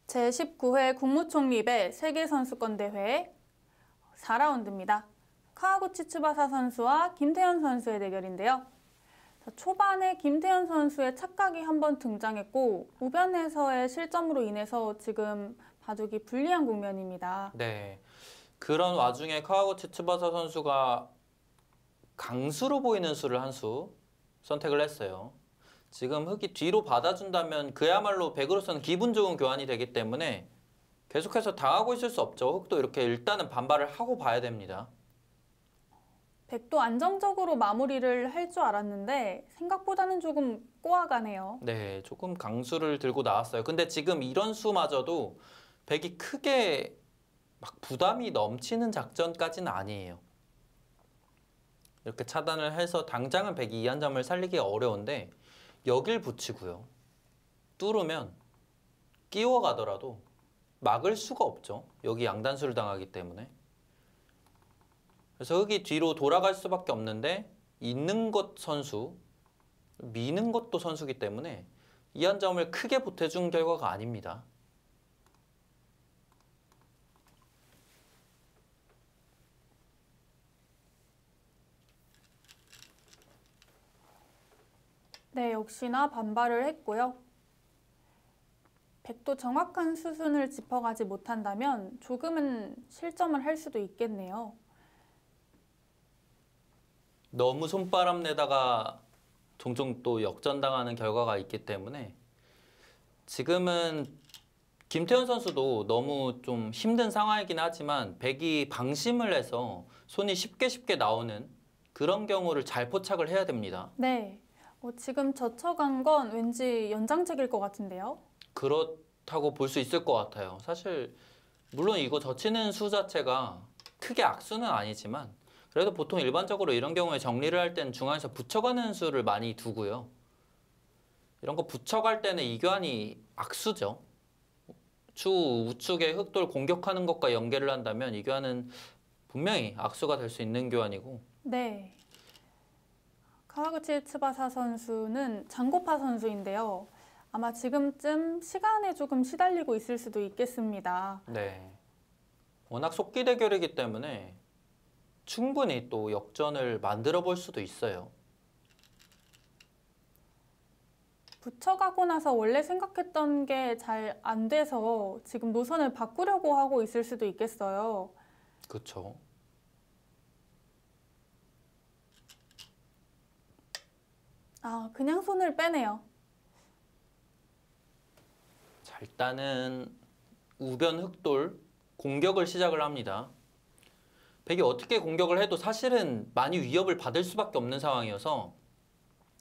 제19회 국무총리배 세계선수권대회 4라운드입니다. 카와구치 츠바사 선수와 김태현 선수의 대결인데요. 초반에 김태현 선수의 착각이 한번 등장했고 우변에서의 실점으로 인해서 지금 바둑이 불리한 국면입니다. 네, 그런 와중에 카와구치 츠바사 선수가 강수로 보이는 수를 한 수 선택을 했어요. 지금 흑이 뒤로 받아준다면 그야말로 백으로서는 기분 좋은 교환이 되기 때문에 계속해서 당하고 있을 수 없죠. 흑도 이렇게 일단은 반발을 하고 봐야 됩니다. 백도 안정적으로 마무리를 할 줄 알았는데 생각보다는 조금 꼬아가네요. 네, 조금 강수를 들고 나왔어요. 근데 지금 이런 수마저도 백이 크게 막 부담이 넘치는 작전까지는 아니에요. 이렇게 차단을 해서 당장은 백이 이 한 점을 살리기가 어려운데 여길 붙이고요. 뚫으면 끼워가더라도 막을 수가 없죠. 여기 양단수를 당하기 때문에. 그래서 흑이 뒤로 돌아갈 수밖에 없는데 있는 것 선수, 미는 것도 선수기 때문에 이 한 점을 크게 보태준 결과가 아닙니다. 네, 역시나 반발을 했고요. 백도 정확한 수순을 짚어가지 못한다면 조금은 실점을 할 수도 있겠네요. 너무 손바람 내다가 종종 또 역전당하는 결과가 있기 때문에 지금은 김태현 선수도 너무 좀 힘든 상황이긴 하지만 백이 방심을 해서 손이 쉽게 나오는 그런 경우를 잘 포착을 해야 됩니다. 네, 지금 젖혀간 건 왠지 연장책일 것 같은데요. 그렇다고 볼 수 있을 것 같아요. 사실 물론 이거 젖히는 수 자체가 크게 악수는 아니지만 그래도 보통 일반적으로 이런 경우에 정리를 할 때는 중앙에서 붙여가는 수를 많이 두고요. 이런 거 붙여갈 때는 이 교환이 악수죠. 추 우측에 흑돌 공격하는 것과 연계를 한다면 이 교환은 분명히 악수가 될 수 있는 교환이고. 네. 카와구치 츠바사 선수는 장고파 선수인데요. 아마 지금쯤 시간에 조금 시달리고 있을 수도 있겠습니다. 네. 워낙 속기 대결이기 때문에 충분히 또 역전을 만들어 볼 수도 있어요. 붙여가고 나서 원래 생각했던 게 잘 안 돼서 지금 노선을 바꾸려고 하고 있을 수도 있겠어요. 그쵸. 그냥 손을 빼네요. 자, 일단은 우변 흑돌 공격을 시작을 합니다. 백이 어떻게 공격을 해도 사실은 많이 위협을 받을 수밖에 없는 상황이어서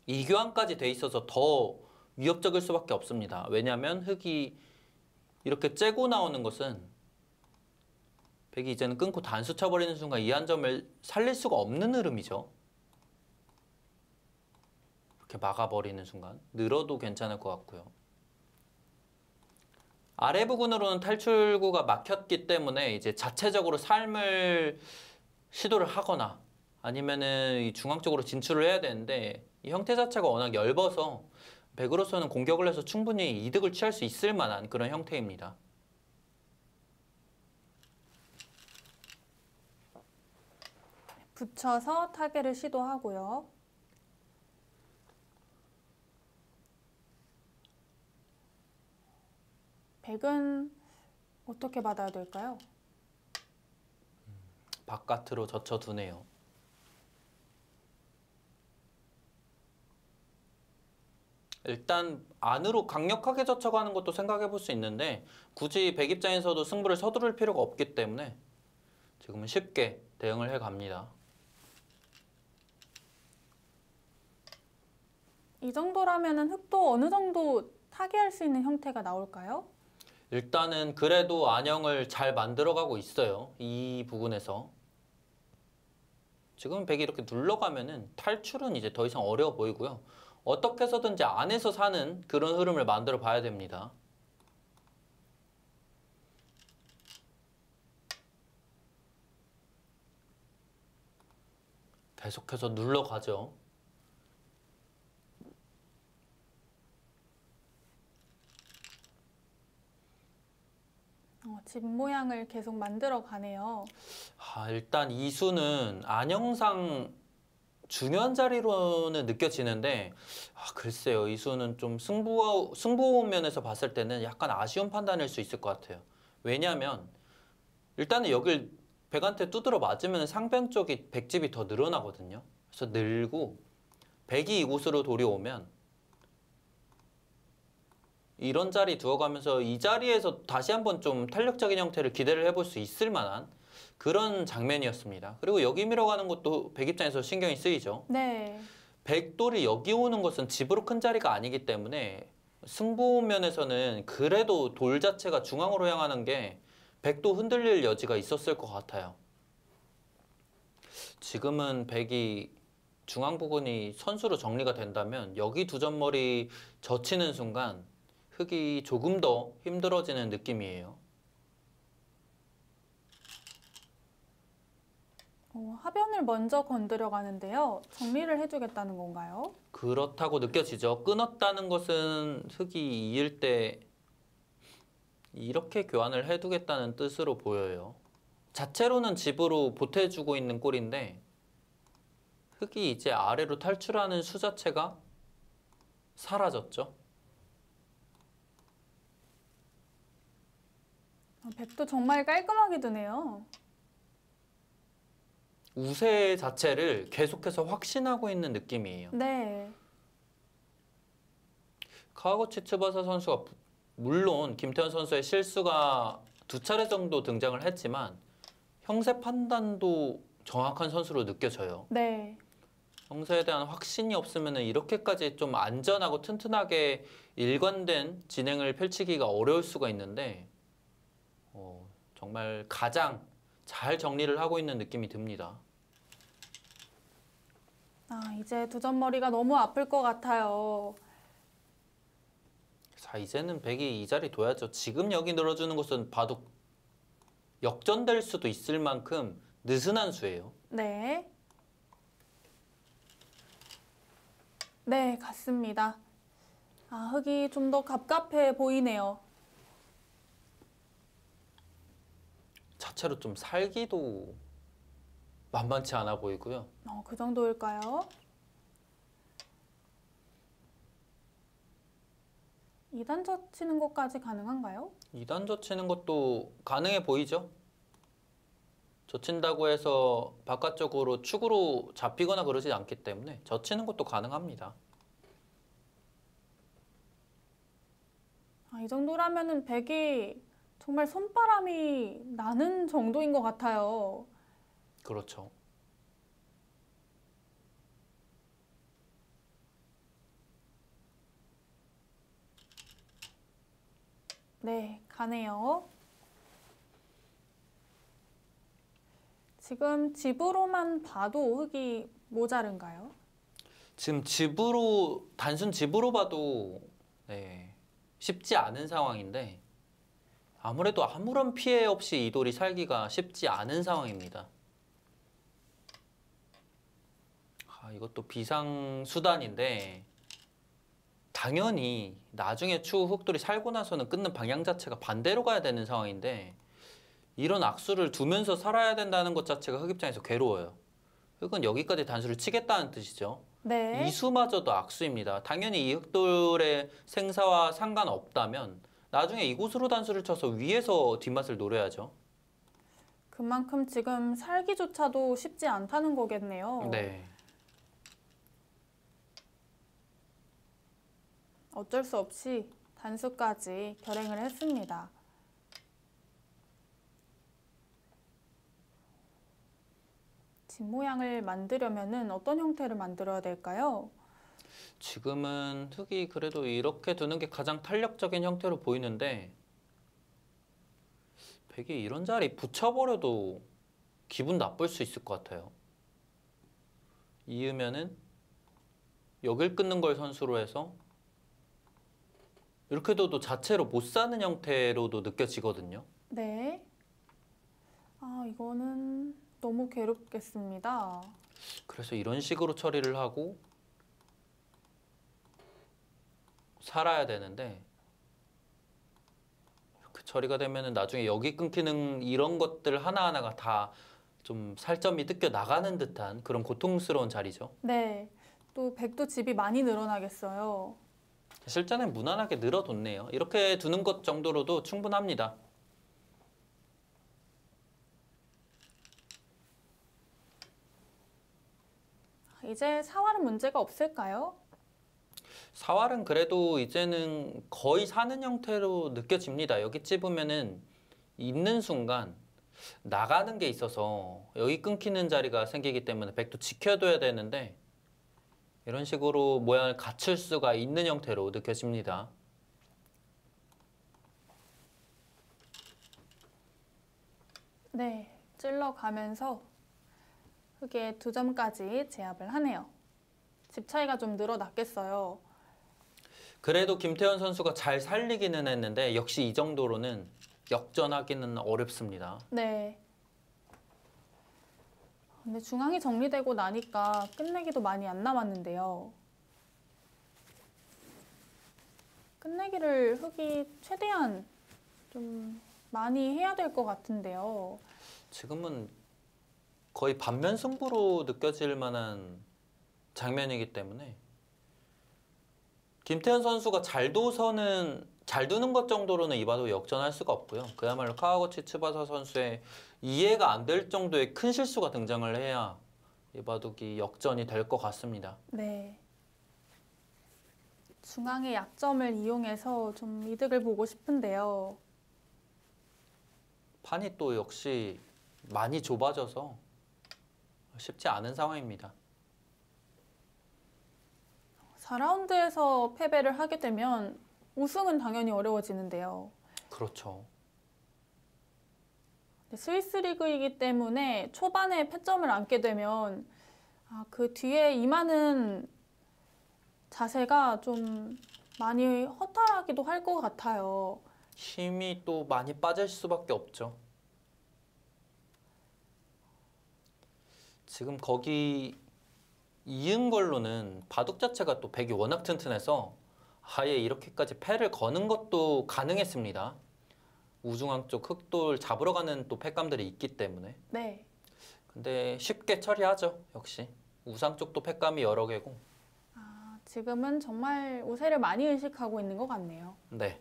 이 교환까지 돼 있어서 더 위협적일 수밖에 없습니다. 왜냐하면 흑이 이렇게 째고 나오는 것은 백이 이제는 끊고 단수 쳐버리는 순간 이 한 점을 살릴 수가 없는 흐름이죠. 이렇게 막아버리는 순간 늘어도 괜찮을 것 같고요. 아래 부근으로는 탈출구가 막혔기 때문에 이제 자체적으로 삶을 시도를 하거나 아니면은 이 중앙 쪽으로 진출을 해야 되는데 이 형태 자체가 워낙 얇아서 백으로서는 공격을 해서 충분히 이득을 취할 수 있을 만한 그런 형태입니다. 붙여서 타개를 시도하고요. 백은 어떻게 받아야 될까요? 바깥으로 젖혀두네요. 일단 안으로 강력하게 젖혀가는 것도 생각해 볼 수 있는데 굳이 백 입장에서도 승부를 서두를 필요가 없기 때문에 지금은 쉽게 대응을 해 갑니다. 이 정도라면 흑도 어느 정도 타개할 수 있는 형태가 나올까요? 일단은 그래도 안형을 잘 만들어가고 있어요. 이 부분에서. 지금 백이 이렇게 눌러가면은 탈출은 이제 더 이상 어려워 보이고요. 어떻게 해서든지 안에서 사는 그런 흐름을 만들어 봐야 됩니다. 계속해서 눌러가죠. 집 모양을 계속 만들어 가네요. 일단 이 수는 안형상 중요한 자리로는 느껴지는데 글쎄요. 이 수는 좀 승부 면에서 봤을 때는 약간 아쉬운 판단일 수 있을 것 같아요. 왜냐하면 일단은 여길 백한테 두드러 맞으면 상변 쪽이 백집이 더 늘어나거든요. 그래서 늘고 백이 이곳으로 돌이 오면 이런 자리 두어가면서 이 자리에서 다시 한번 좀 탄력적인 형태를 기대를 해볼 수 있을 만한 그런 장면이었습니다. 그리고 여기 밀어가는 것도 백 입장에서 신경이 쓰이죠. 네. 백돌이 여기 오는 것은 집으로 큰 자리가 아니기 때문에 승부 면에서는 그래도 돌 자체가 중앙으로 향하는 게 백도 흔들릴 여지가 있었을 것 같아요. 지금은 백이 중앙 부근이 선수로 정리가 된다면 여기 두 점머리 젖히는 순간 흙이 조금 더 힘들어지는 느낌이에요. 하변을 먼저 건드려 가는데요. 정리를 해주겠다는 건가요? 그렇다고 느껴지죠. 끊었다는 것은 흙이 이을 때 이렇게 교환을 해두겠다는 뜻으로 보여요. 자체로는 집으로 보태주고 있는 꼴인데 흙이 이제 아래로 탈출하는 수 자체가 사라졌죠. 백도 정말 깔끔하게 드네요. 우세 자체를 계속해서 확신하고 있는 느낌이에요. 네. 카와구치 츠바사 선수가 물론 김태현 선수의 실수가 2차례 정도 등장을 했지만 형세 판단도 정확한 선수로 느껴져요. 네. 형세에 대한 확신이 없으면 이렇게까지 좀 안전하고 튼튼하게 일관된 진행을 펼치기가 어려울 수가 있는데 정말 가장 잘 정리를 하고 있는 느낌이 듭니다. 이제 두 점머리가 너무 아플 것 같아요. 자, 이제는 백이 이 자리 둬야죠. 지금 여기 늘어주는 것은 봐도 역전될 수도 있을 만큼 느슨한 수예요. 네. 네, 같습니다. 흙이 좀 더 갑갑해 보이네요. 자체로 좀 살기도 만만치 않아 보이고요. 그 정도일까요? 2단 젖히는 것까지 가능한가요? 2단 젖히는 것도 가능해 보이죠? 젖힌다고 해서 바깥쪽으로 축으로 잡히거나 그러지 않기 때문에 젖히는 것도 가능합니다. 이 정도라면은 백이 정말 손바람이 나는 정도인 것 같아요. 그렇죠. 네, 가네요. 지금 집으로만 봐도 흙이 모자른가요? 지금 단순 집으로 봐도 쉽지 않은 상황인데 아무래도 아무런 피해 없이 이 돌이 살기가 쉽지 않은 상황입니다. 이것도 비상수단인데 당연히 나중에 추후 흑돌이 살고 나서는 끊는 방향 자체가 반대로 가야 되는 상황인데 이런 악수를 두면서 살아야 된다는 것 자체가 흑 입장에서 괴로워요. 흑은 여기까지 단수를 치겠다는 뜻이죠. 네. 이 수마저도 악수입니다. 당연히 이 흑돌의 생사와 상관없다면 나중에 이곳으로 단수를 쳐서 위에서 뒷맛을 노려야죠. 그만큼 지금 살기조차도 쉽지 않다는 거겠네요. 네. 어쩔 수 없이 단수까지 결행을 했습니다. 집 모양을 만들려면은 어떤 형태를 만들어야 될까요? 지금은 흙이 그래도 이렇게 두는 게 가장 탄력적인 형태로 보이는데 백이 이런 자리 붙여버려도 기분 나쁠 수 있을 것 같아요. 이으면은 여길 끊는 걸 선수로 해서 이렇게 둬도 자체로 못 사는 형태로도 느껴지거든요. 네. 이거는 너무 괴롭겠습니다. 그래서 이런 식으로 처리를 하고 살아야 되는데 이렇게 처리가 되면은 나중에 여기 끊기는 이런 것들 하나하나가 다 좀 살점이 뜯겨 나가는 듯한 그런 고통스러운 자리죠. 네. 또 백도 집이 많이 늘어나겠어요. 실전엔 무난하게 늘어뒀네요. 이렇게 두는 것 정도로도 충분합니다. 이제 사활은 문제가 없을까요? 사활은 그래도 이제는 거의 사는 형태로 느껴집니다. 여기 찝으면은 있는 순간 나가는 게 있어서 여기 끊기는 자리가 생기기 때문에 백도 지켜둬야 되는데 이런 식으로 모양을 갖출 수가 있는 형태로 느껴집니다. 네. 찔러가면서 흙에 2점까지 제압을 하네요. 집 차이가 좀 늘어났겠어요. 그래도 김태현 선수가 잘 살리기는 했는데 역시 이 정도로는 역전하기는 어렵습니다. 네. 근데 중앙이 정리되고 나니까 끝내기도 많이 안 남았는데요. 끝내기를 흙이 최대한 좀 많이 해야 될 것 같은데요. 지금은 거의 반면 승부로 느껴질 만한 장면이기 때문에 김태현 선수가 잘 두는 것 정도로는 이바도 역전할 수가 없고요. 그야말로 카와구치 츠바사 선수의 이해가 안 될 정도의 큰 실수가 등장을 해야 이바둑이 역전이 될 것 같습니다. 네. 중앙의 약점을 이용해서 좀 이득을 보고 싶은데요. 판이 또 역시 많이 좁아져서 쉽지 않은 상황입니다. 4라운드에서 패배를 하게 되면 우승은 당연히 어려워지는데요. 그렇죠. 스위스 리그이기 때문에 초반에 패점을 안게 되면 그 뒤에 임하는 자세가 좀 많이 허탈하기도 할 것 같아요. 힘이 또 많이 빠질 수밖에 없죠. 지금 거기 이은 걸로는 바둑 자체가 또 백이 워낙 튼튼해서 아예 이렇게까지 패를 거는 것도 가능했습니다. 우중앙 쪽 흑돌 잡으러 가는 또 패감들이 있기 때문에. 네. 근데 쉽게 처리하죠, 역시. 우상 쪽도 패감이 여러 개고. 지금은 정말 우세를 많이 의식하고 있는 것 같네요. 네.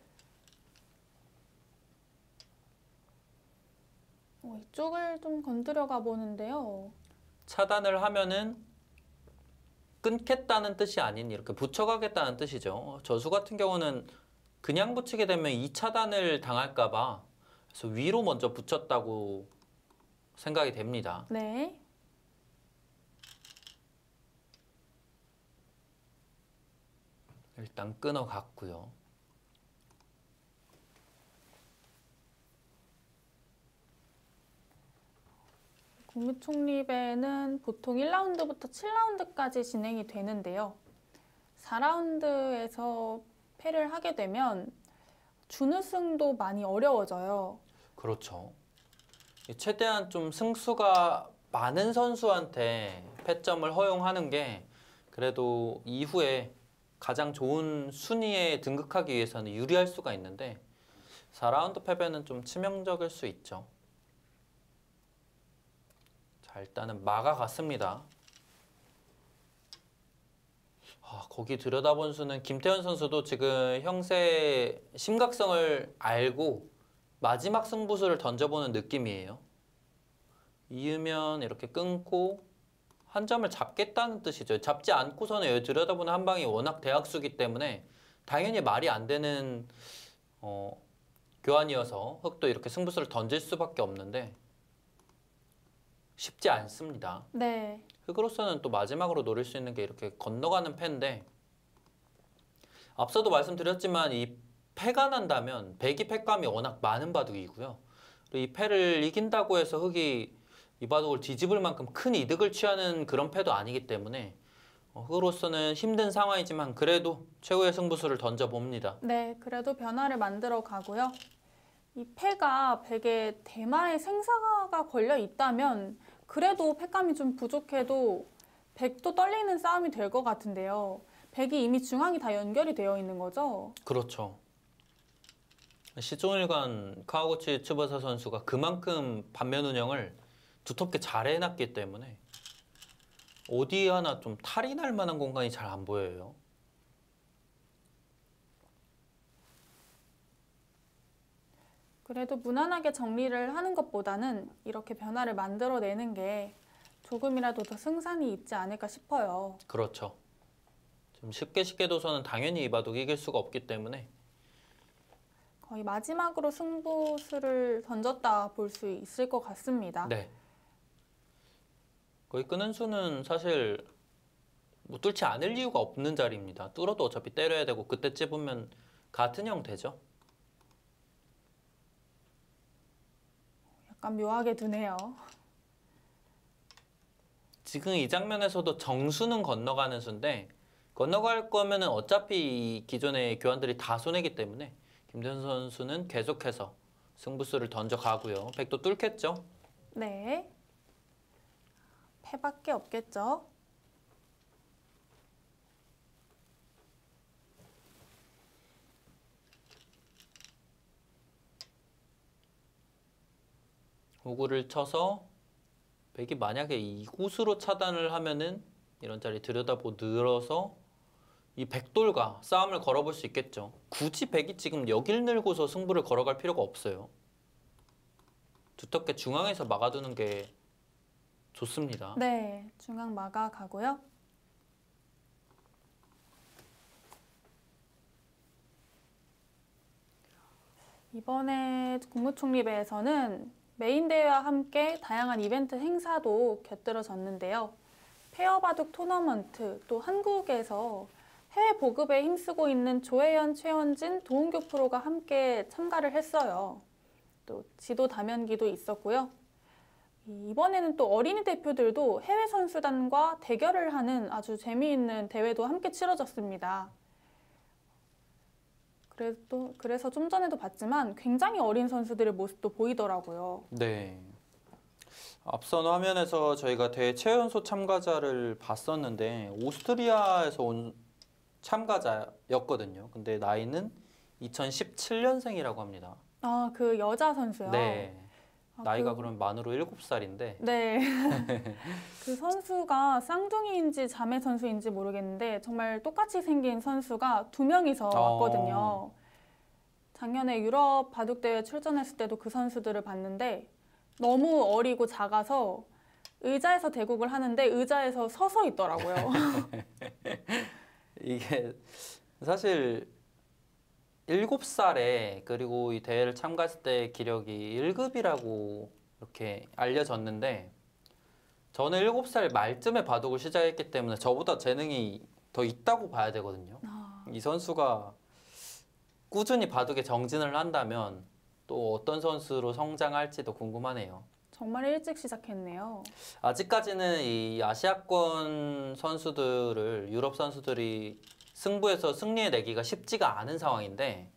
이쪽을 좀 건드려 가 보는데요. 차단을 하면은 끊겠다는 뜻이 아닌 이렇게 붙여가겠다는 뜻이죠. 저수 같은 경우는 그냥 붙이게 되면 2차단을 당할까 봐 그래서 위로 먼저 붙였다고 생각이 됩니다. 네. 일단 끊어갔고요. 국무총리배는 보통 1라운드부터 7라운드까지 진행이 되는데요. 4라운드에서 패를 하게 되면 준우승도 많이 어려워져요. 그렇죠. 최대한 좀 승수가 많은 선수한테 패점을 허용하는 게 그래도 이후에 가장 좋은 순위에 등극하기 위해서는 유리할 수가 있는데 4라운드 패배는 좀 치명적일 수 있죠. 자, 일단은 막아갔습니다. 거기 들여다본 수는 김태현 선수도 지금 형세의 심각성을 알고 마지막 승부수를 던져보는 느낌이에요. 이으면 이렇게 끊고 한 점을 잡겠다는 뜻이죠. 잡지 않고서는 여기 들여다보는 한 방이 워낙 대학수기 때문에 당연히 말이 안 되는 교환이어서 흑도 이렇게 승부수를 던질 수밖에 없는데 쉽지 않습니다. 네. 흑으로서는 또 마지막으로 노릴 수 있는 게 이렇게 건너가는 패인데 앞서도 말씀드렸지만 이 패가 난다면 백이 패감이 워낙 많은 바둑이고요. 그리고 이 패를 이긴다고 해서 흑이 이 바둑을 뒤집을 만큼 큰 이득을 취하는 그런 패도 아니기 때문에 흑으로서는 힘든 상황이지만 그래도 최고의 승부수를 던져봅니다. 네, 그래도 변화를 만들어 가고요. 이 패가 백에 대마의 생사가 걸려 있다면 그래도 패감이 좀 부족해도 백도 떨리는 싸움이 될 것 같은데요. 백이 이미 중앙이 다 연결이 되어 있는 거죠? 그렇죠. 시종일관 카와구치 츠바사 선수가 그만큼 반면 운영을 두텁게 잘 해놨기 때문에 어디 하나 좀 탈이 날 만한 공간이 잘 안 보여요. 그래도 무난하게 정리를 하는 것보다는 이렇게 변화를 만들어내는 게 조금이라도 더 승산이 있지 않을까 싶어요. 그렇죠. 좀 쉽게 둬서는 당연히 이 바둑 이길 수가 없기 때문에 거의 마지막으로 승부수를 던졌다 볼 수 있을 것 같습니다. 네. 거의 끄는 수는 사실 뭐 뚫지 않을 이유가 없는 자리입니다. 뚫어도 어차피 때려야 되고 그때 찝으면 같은 형 되죠. 약간 묘하게 두네요. 지금 이 장면에서도 정수는 건너가는 수인데 건너갈 거면은 어차피 이 기존의 교환들이 다 손해기 때문에 김대현 선수는 계속해서 승부수를 던져가고요. 백도 뚫겠죠? 네. 패밖에 없겠죠. 호구를 쳐서 백이 만약에 이곳으로 차단을 하면은 이런 자리 들여다보고 늘어서 이 백돌과 싸움을 걸어볼 수 있겠죠. 굳이 백이 지금 여길 늘고서 승부를 걸어갈 필요가 없어요. 두텁게 중앙에서 막아두는 게 좋습니다. 네, 중앙 막아 가고요. 이번에 국무총리배에서는 메인 대회와 함께 다양한 이벤트 행사도 곁들여졌는데요. 페어 바둑 토너먼트, 또 한국에서 해외 보급에 힘쓰고 있는 조혜연, 최원진, 도은교 프로가 함께 참가를 했어요. 또 지도 다면기도 있었고요. 이번에는 또 어린이 대표들도 해외 선수단과 대결을 하는 아주 재미있는 대회도 함께 치러졌습니다. 그래서 좀 전에도 봤지만 굉장히 어린 선수들의 모습도 보이더라고요. 네. 앞선 화면에서 저희가 대회 최연소 참가자를 봤었는데 오스트리아에서 온 참가자였거든요. 근데 나이는 2017년생이라고 합니다. 아, 그 여자 선수요? 네. 아, 나이가 그럼 만으로 7살인데 네. 그 선수가 쌍둥이인지 자매 선수인지 모르겠는데 정말 똑같이 생긴 선수가 두 명이서 왔거든요. 작년에 유럽 바둑대회 출전했을 때도 그 선수들을 봤는데 너무 어리고 작아서 의자에서 대국을 하는데 의자에서 서서 있더라고요. 이게 사실 7살에 그리고 이 대회를 참가했을 때 기력이 1급이라고 이렇게 알려졌는데 저는 7살 말쯤에 바둑을 시작했기 때문에 저보다 재능이 더 있다고 봐야 되거든요. 이 선수가 꾸준히 바둑에 정진을 한다면 또 어떤 선수로 성장할지도 궁금하네요. 정말 일찍 시작했네요. 아직까지는 이 아시아권 선수들을 유럽 선수들이 승부에서 승리해내기가 쉽지가 않은 상황인데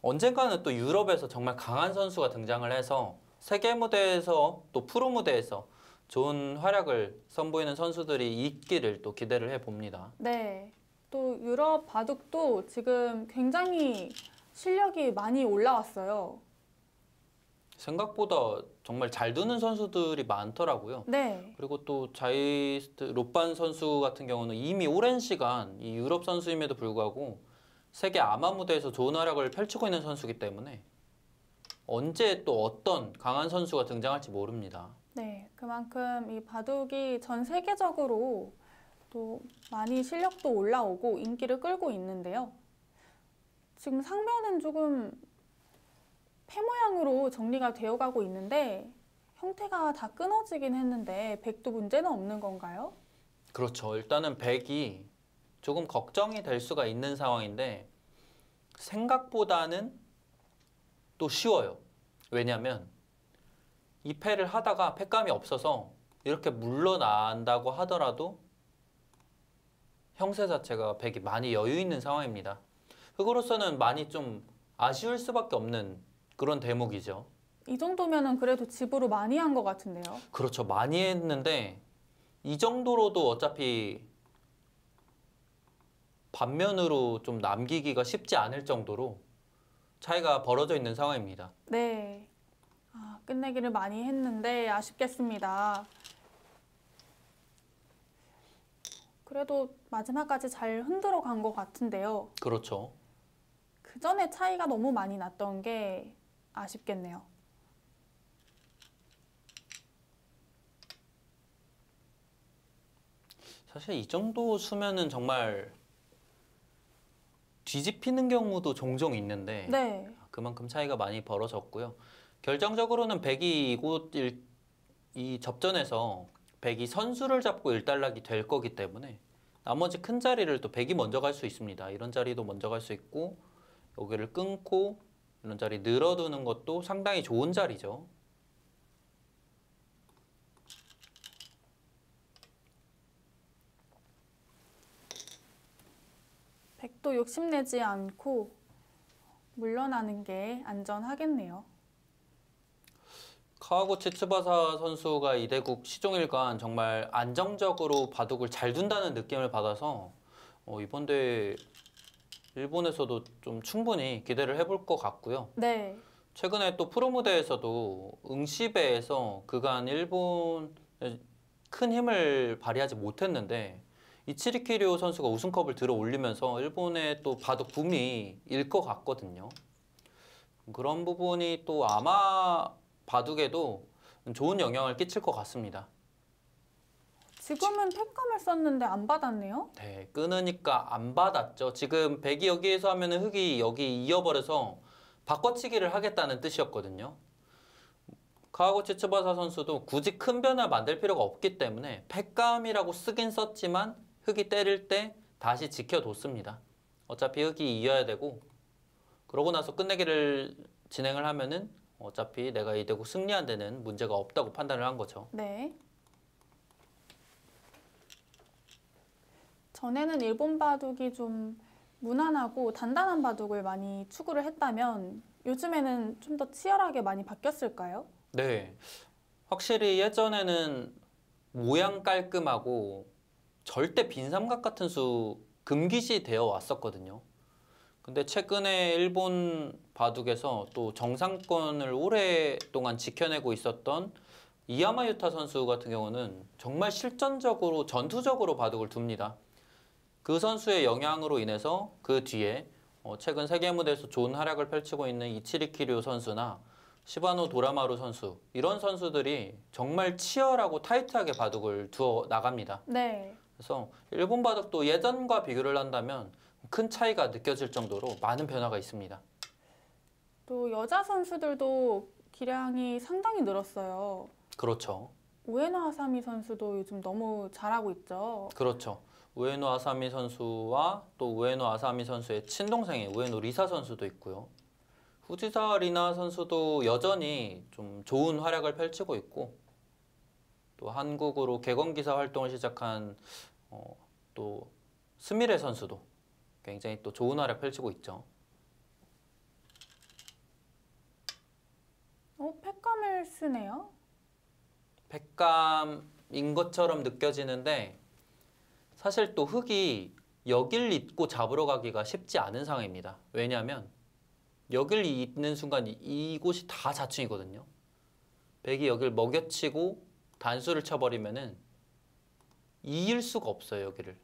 언젠가는 또 유럽에서 정말 강한 선수가 등장을 해서 세계 무대에서 또 프로 무대에서 좋은 활약을 선보이는 선수들이 있기를 또 기대를 해봅니다. 네. 또 유럽 바둑도 지금 굉장히 실력이 많이 올라왔어요. 생각보다 정말 잘 두는 선수들이 많더라고요. 네. 그리고 또 자이스트 로반 선수 같은 경우는 이미 오랜 시간 이 유럽 선수임에도 불구하고 세계 아마 무대에서 좋은 활약을 펼치고 있는 선수이기 때문에 언제 또 어떤 강한 선수가 등장할지 모릅니다. 네. 그만큼 이 바둑이 전 세계적으로 또 많이 실력도 올라오고 인기를 끌고 있는데요. 지금 상변은 조금 패 모양으로 정리가 되어가고 있는데 형태가 다 끊어지긴 했는데 백도 문제는 없는 건가요? 그렇죠. 일단은 백이 조금 걱정이 될 수가 있는 상황인데 생각보다는 또 쉬워요. 왜냐하면 이 패를 하다가 패감이 없어서 이렇게 물러난다고 하더라도 형세 자체가 백이 많이 여유 있는 상황입니다. 흑으로서는 많이 좀 아쉬울 수밖에 없는 그런 대목이죠. 이 정도면은 그래도 집으로 많이 한 것 같은데요. 그렇죠. 많이 했는데 이 정도로도 어차피 반면으로 좀 남기기가 쉽지 않을 정도로 차이가 벌어져 있는 상황입니다. 네. 아, 끝내기를 많이 했는데 아쉽겠습니다. 그래도 마지막까지 잘 흔들어 간 것 같은데요. 그렇죠. 그 전에 차이가 너무 많이 났던 게 아쉽겠네요. 사실 이 정도 수면은 정말 뒤집히는 경우도 종종 있는데 네. 그만큼 차이가 많이 벌어졌고요. 결정적으로는 백이 이 접전에서 백이 선수를 잡고 일단락이 될 거기 때문에 나머지 큰 자리를 또 백이 먼저 갈 수 있습니다. 이런 자리도 먼저 갈 수 있고 여기를 끊고 이런 자리 늘어두는 것도 상당히 좋은 자리죠. 백도 욕심내지 않고 물러나는 게 안전하겠네요. 카와고 치츠바사 선수가 이대국 시종일관 정말 안정적으로 바둑을 잘 둔다는 느낌을 받아서 이번 대회 일본에서도 좀 충분히 기대를 해볼 것 같고요. 네. 최근에 또 프로 무대에서도 응시배에서 그간 일본에 큰 힘을 발휘하지 못했는데 이치리키료 선수가 우승컵을 들어 올리면서 일본의 또 바둑 붐이 일 것 같거든요. 그런 부분이 또 아마 바둑에도 좋은 영향을 끼칠 것 같습니다. 지금은 팩감을 썼는데 안 받았네요. 네, 끊으니까 안 받았죠. 지금 백이 여기에서 하면은 흑이 여기 이어버려서 바꿔치기를 하겠다는 뜻이었거든요. 카와고 치츠바사 선수도 굳이 큰 변화 만들 필요가 없기 때문에 팩감이라고 쓰긴 썼지만 흑이 때릴 때 다시 지켜뒀습니다. 어차피 흑이 이어야 되고 그러고 나서 끝내기를 진행을 하면은 어차피 내가 이대고 승리한 데는 문제가 없다고 판단을 한 거죠. 네. 전에는 일본 바둑이 좀 무난하고 단단한 바둑을 많이 추구를 했다면 요즘에는 좀 더 치열하게 많이 바뀌었을까요? 네, 확실히 예전에는 모양 깔끔하고 절대 빈삼각 같은 수 금기시 되어 왔었거든요. 근데 최근에 일본 바둑에서 또 정상권을 오랫동안 지켜내고 있었던 이야마 유타 선수 같은 경우는 정말 실전적으로 전투적으로 바둑을 둡니다. 그 선수의 영향으로 인해서 그 뒤에 최근 세계 무대에서 좋은 활약을 펼치고 있는 이치리키류 선수나 시바노 도라마루 선수 이런 선수들이 정말 치열하고 타이트하게 바둑을 두어 나갑니다. 네. 그래서 일본 바둑도 예전과 비교를 한다면 큰 차이가 느껴질 정도로 많은 변화가 있습니다. 또 여자 선수들도 기량이 상당히 늘었어요. 그렇죠. 우에노 아사미 선수도 요즘 너무 잘하고 있죠. 그렇죠. 우에노 아사미 선수와 또 우에노 아사미 선수의 친동생인 우에노 리사 선수도 있고요. 후지사 리나 선수도 여전히 좀 좋은 활약을 펼치고 있고 또 한국으로 개건기사 활동을 시작한 또 스미레 선수도 굉장히 또 좋은 활약 펼치고 있죠. 팩감을 쓰네요. 팩감인 것처럼 느껴지는데 사실 또 흑이 여길 잇고 잡으러 가기가 쉽지 않은 상황입니다. 왜냐하면 여길 잇는 순간 이곳이 다 자충이거든요. 백이 여길 먹여치고 단수를 쳐버리면은 이길 수가 없어요. 여기를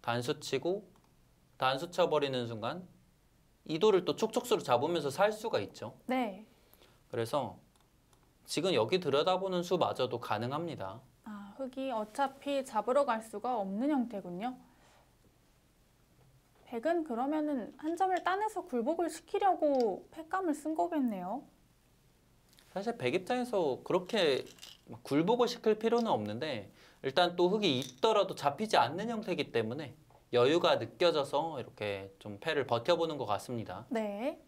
단수 치고 단수 쳐버리는 순간 이도를 또 촉촉수로 잡으면서 살 수가 있죠. 네. 그래서 지금 여기 들여다보는 수마저도 가능합니다. 아, 흑이 어차피 잡으러 갈 수가 없는 형태군요. 백은 그러면은 한 점을 따내서 굴복을 시키려고 팩감을 쓴 거겠네요. 사실 백 입장에서 그렇게 막 굴복을 시킬 필요는 없는데 일단 또 흑이 있더라도 잡히지 않는 형태이기 때문에 여유가 느껴져서 이렇게 좀 패를 버텨보는 것 같습니다. 네.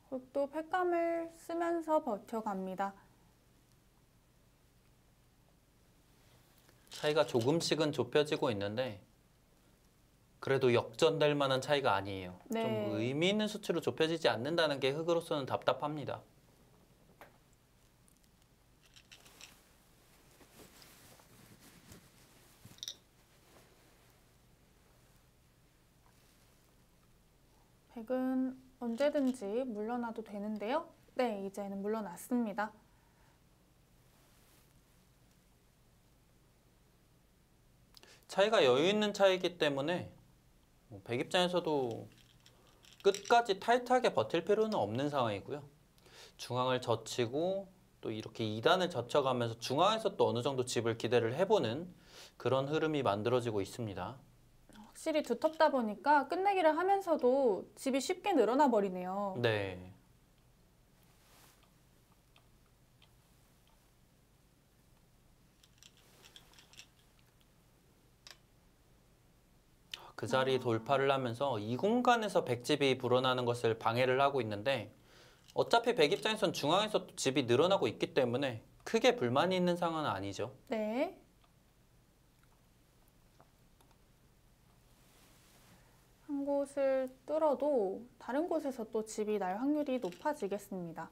흑도 팩감을 쓰면서 버텨갑니다. 차이가 조금씩은 좁혀지고 있는데 그래도 역전될 만한 차이가 아니에요. 네. 좀 의미 있는 수치로 좁혀지지 않는다는 게 흑으로서는 답답합니다. 백은 언제든지 물러나도 되는데요. 네, 이제는 물러났습니다. 차이가 여유 있는 차이기 때문에 백 입장에서도 끝까지 타이트하게 버틸 필요는 없는 상황이고요. 중앙을 젖히고 또 이렇게 2단을 젖혀가면서 중앙에서 또 어느 정도 집을 기대를 해보는 그런 흐름이 만들어지고 있습니다. 확실히 두텁다 보니까 끝내기를 하면서도 집이 쉽게 늘어나 버리네요. 네. 그 자리 돌파를 하면서 이 공간에서 백집이 불어나는 것을 방해를 하고 있는데 어차피 백 입장에선 중앙에서 또 집이 늘어나고 있기 때문에 크게 불만이 있는 상황은 아니죠. 네. 한 곳을 뚫어도 다른 곳에서 또 집이 날 확률이 높아지겠습니다.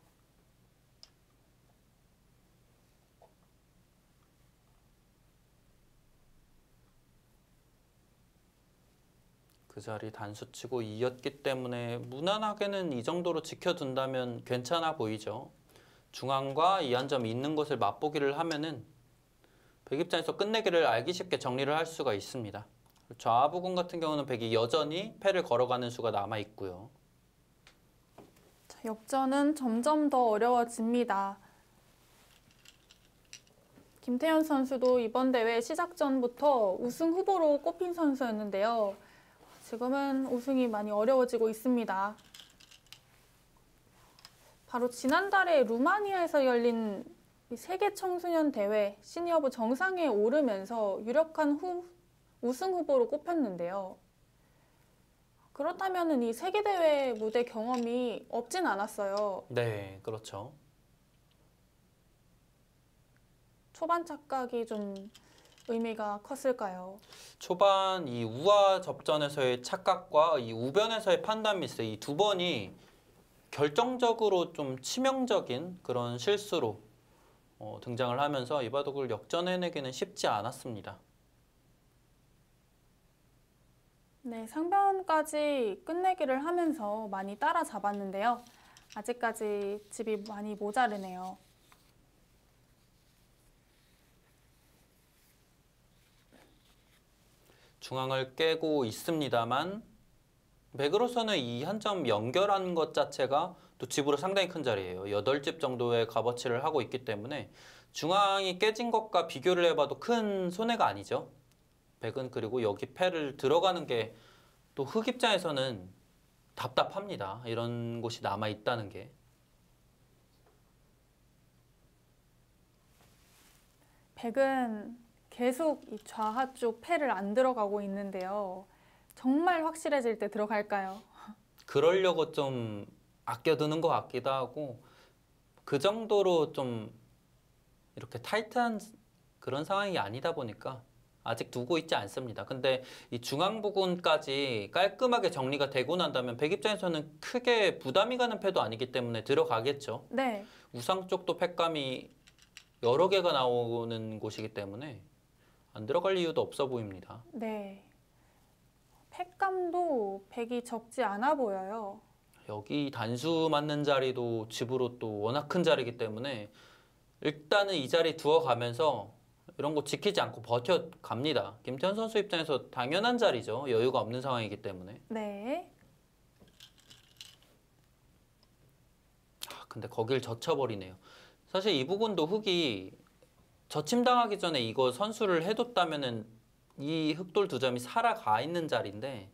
그 자리 단수치고 이었기 때문에 무난하게는 이 정도로 지켜둔다면 괜찮아 보이죠. 중앙과 이 한 점이 있는 곳을 맛보기를 하면은 백 입장에서 끝내기를 알기 쉽게 정리를 할 수가 있습니다. 좌 부근 같은 경우는 백이 여전히 패를 걸어가는 수가 남아 있고요. 자, 역전은 점점 더 어려워집니다. 김태현 선수도 이번 대회 시작 전부터 우승 후보로 꼽힌 선수였는데요. 지금은 우승이 많이 어려워지고 있습니다. 바로 지난달에 루마니아에서 열린 세계 청소년 대회 시니어부 정상에 오르면서 유력한 우승 후보로 꼽혔는데요. 그렇다면 이 세계 대회 무대 경험이 없진 않았어요. 네, 그렇죠. 초반 착각이 좀 의미가 컸을까요? 초반 이 우와 접전에서의 착각과 이 우변에서의 판단 미스 이 두 번이 결정적으로 좀 치명적인 그런 실수로 등장을 하면서 이 바둑을 역전해내기는 쉽지 않았습니다. 네, 상변까지 끝내기를 하면서 많이 따라잡았는데요. 아직까지 집이 많이 모자르네요. 중앙을 깨고 있습니다만 백으로서는 이 한 점 연결한 것 자체가 또 집으로 상당히 큰 자리예요. 8집 정도의 값어치를 하고 있기 때문에 중앙이 깨진 것과 비교를 해봐도 큰 손해가 아니죠. 백은 그리고 여기 패를 들어가는 게 또 흑 입장에서는 답답합니다. 이런 곳이 남아 있다는 게. 백은 계속 이 좌하 쪽 패를 안 들어가고 있는데요. 정말 확실해질 때 들어갈까요? 그러려고 좀 아껴두는 것 같기도 하고 그 정도로 좀 이렇게 타이트한 그런 상황이 아니다 보니까 아직 두고 있지 않습니다. 근데 이 중앙 부분까지 깔끔하게 정리가 되고 난다면 백 입장에서는 크게 부담이 가는 패도 아니기 때문에 들어가겠죠. 네, 우상 쪽도 팩감이 여러 개가 나오는 곳이기 때문에 안 들어갈 이유도 없어 보입니다. 네. 팩감도 백이 적지 않아 보여요. 여기 단수 맞는 자리도 집으로 또 워낙 큰 자리이기 때문에 일단은 이 자리 두어가면서 이런 거 지키지 않고 버텨갑니다. 김태현 선수 입장에서 당연한 자리죠. 여유가 없는 상황이기 때문에. 네, 근데 거길 젖혀버리네요. 사실 이 부분도 흑이 젖힘당하기 전에 이거 선수를 해뒀다면은 이 흑돌 두 점이 살아가 있는 자리인데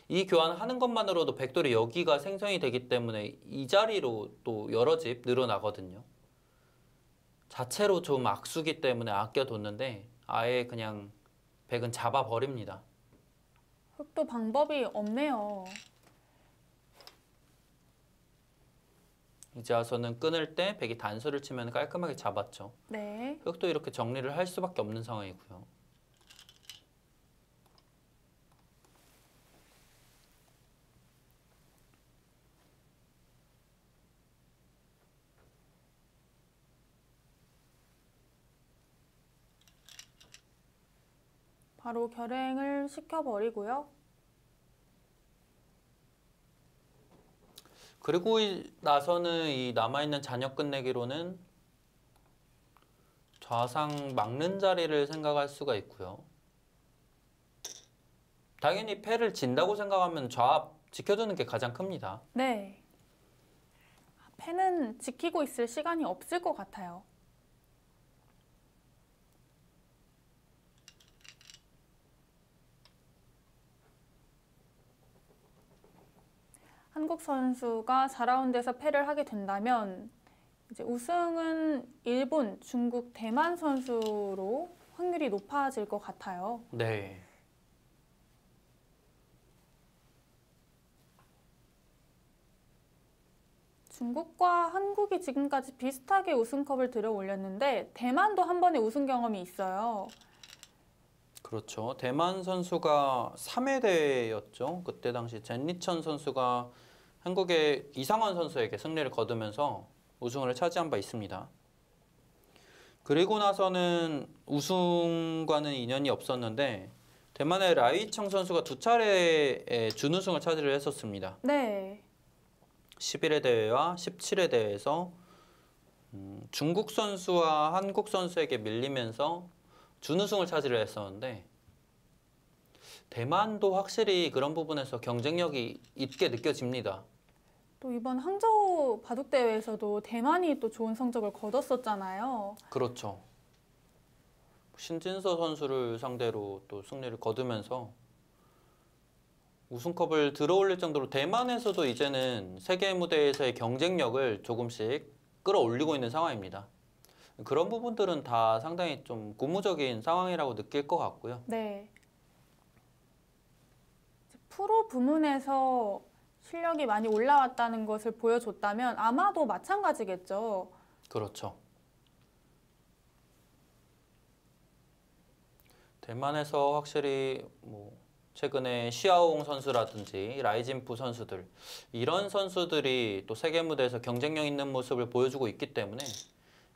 이 교환하는 것만으로도 백돌이 여기가 생성이 되기 때문에 이 자리로 또 여러 집 늘어나거든요. 자체로 좀 악수기 때문에 아껴뒀는데 아예 그냥 백은 잡아버립니다. 흑도 방법이 없네요. 이제 와서는 끊을 때 백이 단수를 치면 깔끔하게 잡았죠. 네, 흑도 이렇게 정리를 할 수밖에 없는 상황이고요. 바로 결행을 시켜버리고요. 그리고 나서는 이 남아있는 잔여 끝내기로는 좌상 막는 자리를 생각할 수가 있고요. 당연히 패를 진다고 생각하면 좌 지켜두는 게 가장 큽니다. 네. 패는 지키고 있을 시간이 없을 것 같아요. 한국 선수가 4라운드에서 패를 하게 된다면 이제 우승은 일본, 중국, 대만 선수로 확률이 높아질 것 같아요. 네. 중국과 한국이 지금까지 비슷하게 우승컵을 들어 올렸는데 대만도 한 번의 우승 경험이 있어요. 그렇죠. 대만 선수가 3회 대회였죠. 그때 당시 젠리천 선수가 한국의 이상원 선수에게 승리를 거두면서 우승을 차지한 바 있습니다. 그리고 나서는 우승과는 인연이 없었는데 대만의 라이청 선수가 두 차례 준우승을 차지를 했었습니다. 네. 11회 대회와 17회 대회에서 중국 선수와 한국 선수에게 밀리면서 준우승을 차지를 했었는데 대만도 확실히 그런 부분에서 경쟁력이 있게 느껴집니다. 또 이번 항저우 바둑 대회에서도 대만이 또 좋은 성적을 거뒀었잖아요. 그렇죠. 신진서 선수를 상대로 또 승리를 거두면서 우승컵을 들어올릴 정도로 대만에서도 이제는 세계 무대에서의 경쟁력을 조금씩 끌어올리고 있는 상황입니다. 그런 부분들은 다 상당히 좀 고무적인 상황이라고 느낄 것 같고요. 네. 프로 부문에서 실력이 많이 올라왔다는 것을 보여줬다면 아마도 마찬가지겠죠. 그렇죠. 대만에서 확실히 최근에 시아옹 선수라든지 라이진프 선수들 이런 선수들이 또 세계 무대에서 경쟁력 있는 모습을 보여주고 있기 때문에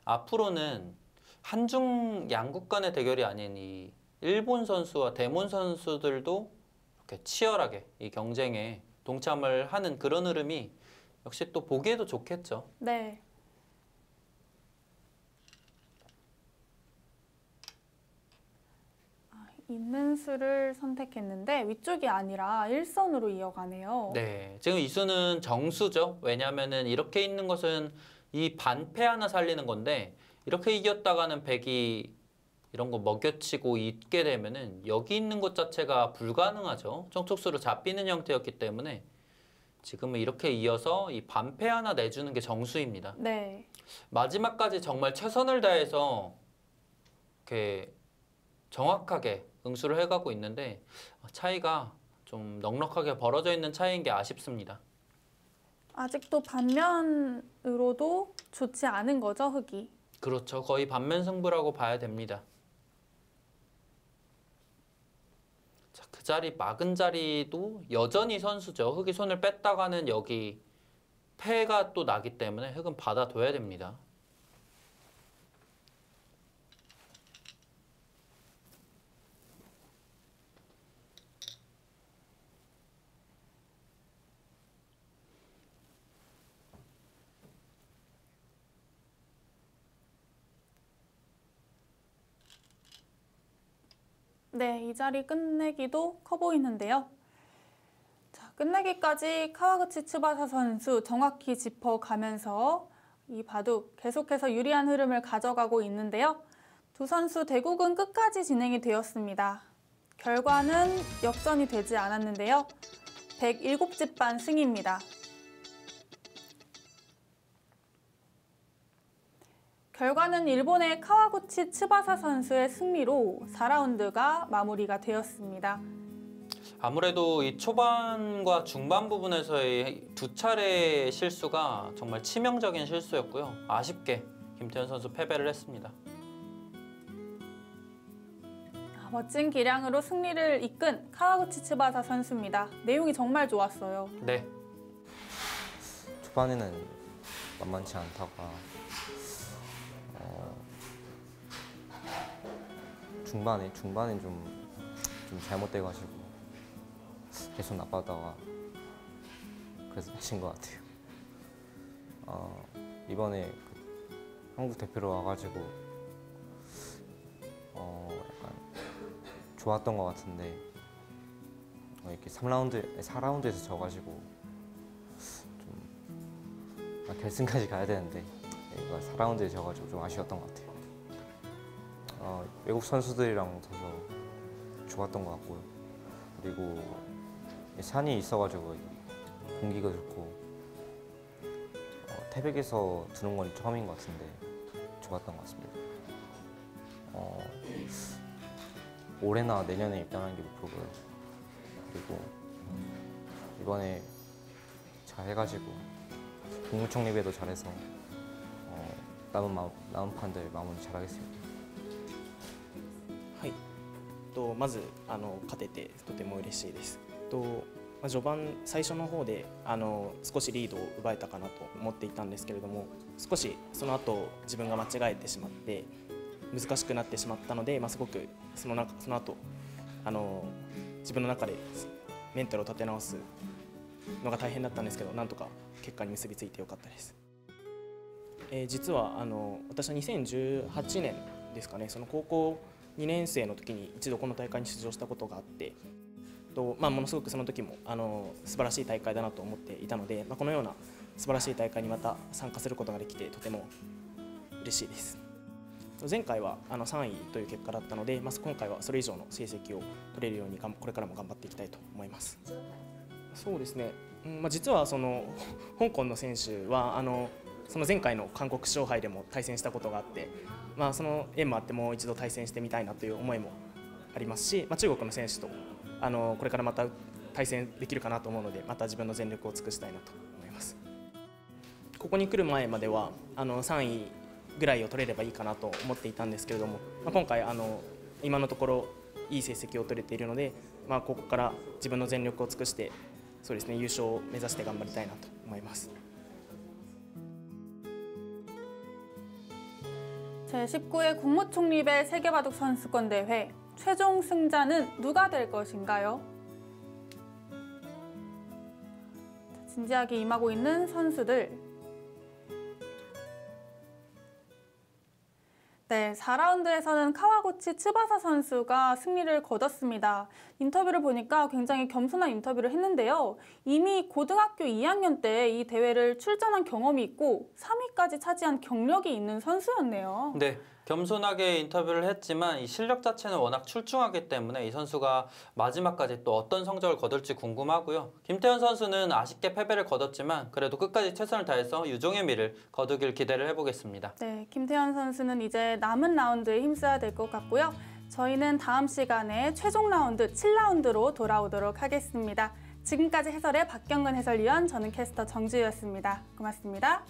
앞으로는 한중 양국 간의 대결이 아닌 이 일본 선수와 대만 선수들도 이렇게 치열하게 이 경쟁에 동참을 하는 그런 흐름이 역시 또 보기에도 좋겠죠. 네. 있는 수를 선택했는데 위쪽이 아니라 일선으로 이어가네요. 네, 지금 이 수는 정수죠. 왜냐하면은 이렇게 있는 것은 이 반패 하나 살리는 건데 이렇게 이겼다가는 백이 이런 거 먹여치고 있게 되면은 여기 있는 것 자체가 불가능하죠. 청촉수로 잡히는 형태였기 때문에 지금은 이렇게 이어서 이 반패 하나 내주는 게 정수입니다. 네. 마지막까지 정말 최선을 다해서 이렇게 정확하게 응수를 해가고 있는데 차이가 좀 넉넉하게 벌어져 있는 차이인 게 아쉽습니다. 아직도 반면으로도 좋지 않은 거죠, 흙이. 그렇죠. 거의 반면 승부라고 봐야 됩니다. 자, 그 자리 막은 자리도 여전히 선수죠. 흙이 손을 뺐다가는 여기 패가 또 나기 때문에 흙은 받아둬야 됩니다. 네, 이 자리 끝내기도 커 보이는데요. 자, 끝내기까지 카와구치 츠바사 선수 정확히 짚어가면서 이 바둑 계속해서 유리한 흐름을 가져가고 있는데요. 두 선수 대국은 끝까지 진행이 되었습니다. 결과는 역전이 되지 않았는데요. 107집 반 승입니다. 결과는 일본의 카와구치 츠바사 선수의 승리로 4라운드가 마무리가 되었습니다. 아무래도 이 초반과 중반 부분에서의 두 차례의 실수가 정말 치명적인 실수였고요. 아쉽게 김태현 선수 패배를 했습니다. 멋진 기량으로 승리를 이끈 카와구치 츠바사 선수입니다. 내용이 정말 좋았어요. 네, 초반에는 만만치 않다가 중반에 좀 잘못돼가지고 계속 나빠다가 그래서 해친 것 같아요. 이번에 한국 대표로 와가지고 약간 좋았던 것 같은데 이렇게 4라운드에서 져가지고 좀 결승까지 가야 되는데 이거 4라운드에 져가지고 좀 아쉬웠던 것 같아요. 외국 선수들이랑 져서 좋았던 것 같고요. 그리고 산이 있어가지고 공기가 좋고 태백에서 두는 건 처음인 것 같은데 좋았던 것 같습니다. 올해나 내년에 입단하는 게 목표고요. 그리고 이번에 잘 해가지고 국무총리배도 잘해서 남은 판들 마무리 잘하겠습니다. はい、まず勝ててとても嬉しいです。序盤最初の方で少しリードを奪えたかなと思っていたんですけれども、少しその後自分が間違えてしまって難しくなってしまったので、すごくその後自分の中でメンタルを立て直すのが大変だったんですけど、なんとか結果に結びついてよかったです。実は私は2018年ですかね、その高校2年生の時に一度この大会に出場したことがあって、ものすごくその時も素晴らしい大会だなと思っていたので、このような素晴らしい大会にまた参加することができてとても嬉しいです。前回は3位という結果だったので、今回はそれ以上の成績を取れるようにこれからも頑張っていきたいと思います。そうですね、実はその香港の選手はその前回の韓国勝敗でも対戦したことがあって、その縁もあってもう一度対戦してみたいなという思いもありますし、中国の選手とこれからまた対戦できるかなと思うので、また自分の全力を尽くしたいなと思います。ここに来る前までは3位ぐらいを取れればいいかなと思っていたんですけれども、今回今のところいい成績を取れているので、ここから自分の全力を尽くして、そうですね、優勝を目指して頑張りたいなと思います。 제19회 국무총리배 세계바둑 선수권 대회 최종 승자는 누가 될 것인가요? 진지하게 임하고 있는 선수들. 네, 4라운드에서는 카와구치 츠바사 선수가 승리를 거뒀습니다. 인터뷰를 보니까 굉장히 겸손한 인터뷰를 했는데요. 이미 고등학교 2학년 때 이 대회를 출전한 경험이 있고 3위까지 차지한 경력이 있는 선수였네요. 네, 겸손하게 인터뷰를 했지만 이 실력 자체는 워낙 출중하기 때문에 이 선수가 마지막까지 또 어떤 성적을 거둘지 궁금하고요. 김태현 선수는 아쉽게 패배를 거뒀지만 그래도 끝까지 최선을 다해서 유종의 미를 거두길 기대를 해보겠습니다. 네, 김태현 선수는 이제 남은 라운드에 힘써야 될 것 같고요. 저희는 다음 시간에 최종 라운드 7라운드로 돌아오도록 하겠습니다. 지금까지 해설의 박경근 해설위원, 저는 캐스터 정지우였습니다. 고맙습니다.